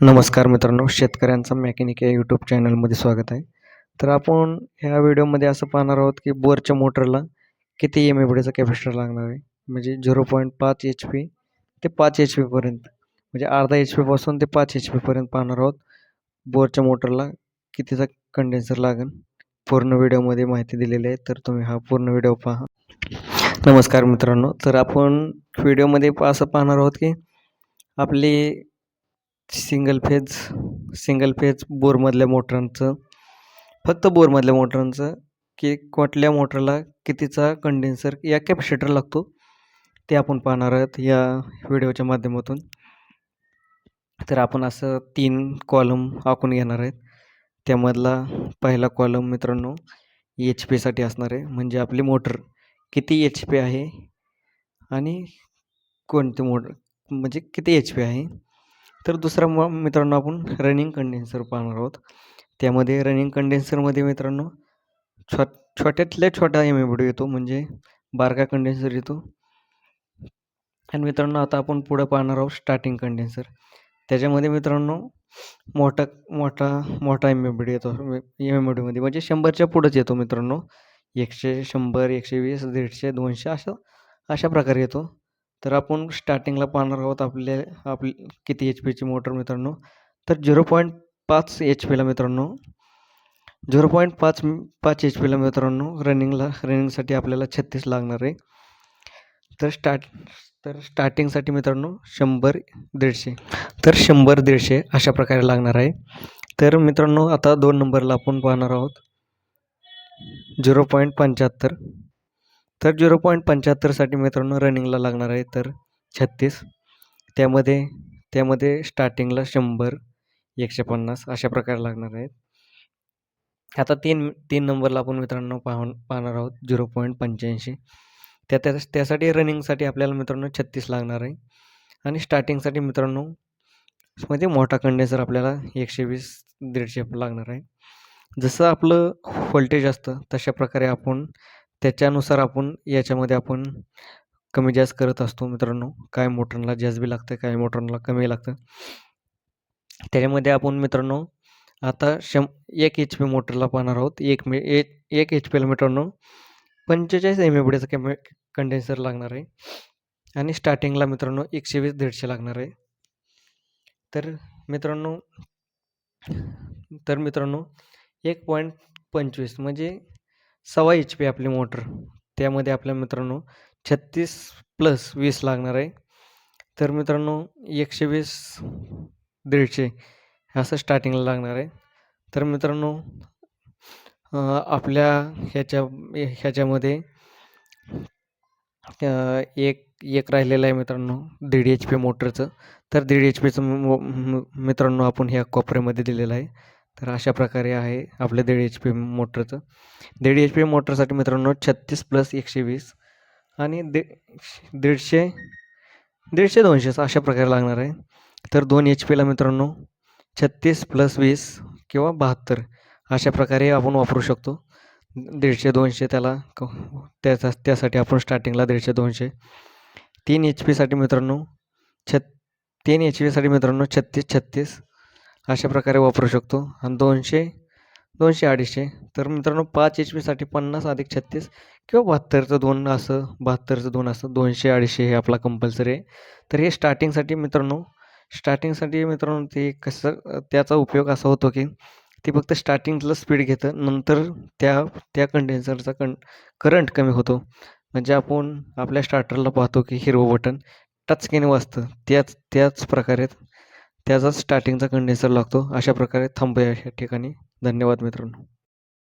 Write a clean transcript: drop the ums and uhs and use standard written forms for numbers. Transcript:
नमस्कार मित्रांनो, शेतकऱ्यांचा मेकॅनिक या यूट्यूब चॅनलमध्ये स्वागत आहे. तर आपण ह्या व्हिडिओमध्ये असं पाहणार आहोत की बोरच्या मोटरला किती एम-ए-बी-चा कॅपॅसिटर लागणार आहे. म्हणजे 0.5 एच-पी ते 5 एच-पीपर्यंत, म्हणजे अर्धा एच-पीपासून ते 5 एच-पीपर्यंत पाहणार आहोत. बोरच्या मोटरला कितीचा कंडेन्सर लागेल, पूर्ण व्हिडिओमध्ये माहिती दिलेली आहे, तर तुम्ही हा पूर्ण व्हिडिओ पहा. नमस्कार मित्रांनो, तर आपण व्हिडिओमध्ये असं पाहणार आहोत की आपली सिंगल फेज बोरमधल्या मोटरांचं, फक्त बोरमधल्या मोटरांचं, की कुठल्या मोटरला कितीचा कंडेन्सर या कॅपॅसिटर लागतो ते आपण पाहणार आहोत या व्हिडिओच्या माध्यमातून. तर आपण असं 3 कॉलम आखून घेणार आहेत. त्यामधला पहिला कॉलम मित्रांनो एच-पीसाठी असणार आहे, म्हणजे आपली मोटर किती एच-पी आहे आणि कोणती मोटर म्हणजे किती एच-पी आहे. तर दुसरा मित्रांनो आपण रनिंग कंडेन्सर पाहणार आहोत. त्यामध्ये रनिंग कंडेन्सरमध्ये मित्रांनो छोट्यातल्या छोटा एम-ए-बी येतो, म्हणजे बारका कंडेन्सर येतो. आणि मित्रांनो आता आपण पुढं पाहणार आहोत स्टार्टिंग कंडेन्सर. त्याच्यामध्ये मित्रांनो मोठा मोठा मोठा एम-ए-बी येतो. एम-ए-बीमध्ये म्हणजे 100च्या पुढंच येतो मित्रांनो. 100, 100, 120, 150, 200 अशा प्रकारे येतो. तर आपण स्टार्टिंगला पाहणार आहोत आपली किती एच-पीची मोटर मित्रांनो. तर 0.5 एच-पीला मित्रांनो 0.5 एच-पीला मित्रांनो रनिंगसाठी आपल्याला 36 लागणार आहे. तर स्टार्टिंगसाठी मित्रांनो 100-150, तर 100-150 अशा प्रकारे लागणार आहे. तर मित्रांनो आता 2 नंबरला आपण पाहणार आहोत 0.75. तर 0.75साठी मित्रांनो रनिंगला लागणार आहे तर 36. त्यामध्ये स्टार्टिंगला 100, 150 अशा प्रकारे लागणार आहेत. आता 3 नंबरला आपण मित्रांनो पाहणार आहोत 0.85. त्यासाठी रनिंगसाठी आपल्याला मित्रांनो 36 लागणार आहे. आणि स्टार्टिंगसाठी मित्रांनो म्हणजे मोठा कंडेन्सर आपल्याला 120-150 लागणार आहे. जसं आपलं व्होल्टेज असतं तशा प्रकारे आपण त्याच्यानुसार आपण याच्यामध्ये आपण कमी जास्त करत असतो मित्रांनो. काही मोटरला जास्त बी लागतं, काही मोटरला कमी लागतं. त्याच्यामध्ये आपण मित्रांनो आता 1 एच-पी मोटरला पाहणार आहोत. 1 एच-पीला मित्रांनो 45 एम-ए-बीचा कंडेन्सर लागणार आहे. आणि स्टार्टिंगला मित्रांनो 120-150 लागणार आहे. तर मित्रांनो 1.25 म्हणजे 1.25 एच-पी आपली मोटर. त्यामध्ये आपल्या मित्रांनो 36 + 20 लागणार आहे. तर मित्रांनो 120-150 असं स्टार्टिंगला लागणार आहे. तर मित्रांनो आपल्या ह्याच्यामध्ये एक राहिलेलं आहे मित्रांनो 1.5 एच-पी मोटरचं. तर 1.5 एच-पीचं मित्रांनो आपण ह्या कोपऱ्यामध्ये दिलेलं आहे. तर अशा प्रकारे आहे आपल्या 1.5 एच-पी मोटरचं. 1.5 एच-पी मोटरसाठी मित्रांनो 36 + 120 आणि 150-200 अशा प्रकारे लागणार आहे. तर 2 एच-पीला मित्रांनो 36 + 20 किंवा 72 अशा प्रकारे आपण वापरू शकतो. 150-200 त्यासाठी आपण स्टार्टिंगला 150-200. 3 एच-पीसाठी मित्रांनो 3 एच-पीसाठी मित्रांनो 36-36 अशा प्रकारे वापरू शकतो. आणि 200-250 तर मित्रांनो 5 एच-पीसाठी 50 + 36 किंवा 72चं 2 असं 72चं 2 असं 200-250 हे आपला कंपल्सरी आहे. तर हे स्टार्टिंगसाठी मित्रांनो ते कसं त्याचा उपयोग असा होतो की ते फक्त स्टार्टिंगला स्पीड घेतं, नंतर त्या कंडेन्सरचा करंट कमी होतो. म्हणजे आपण आपल्या स्टार्टरला पाहतो की हिरवं बटन टचस्क्रीन वाजतं, त्याच प्रकारे त्याचा स्टार्टिंगचा कंडेन्सर लागतो. अशा प्रकारे थांबूया या ठिकाणी. धन्यवाद मित्रांनो.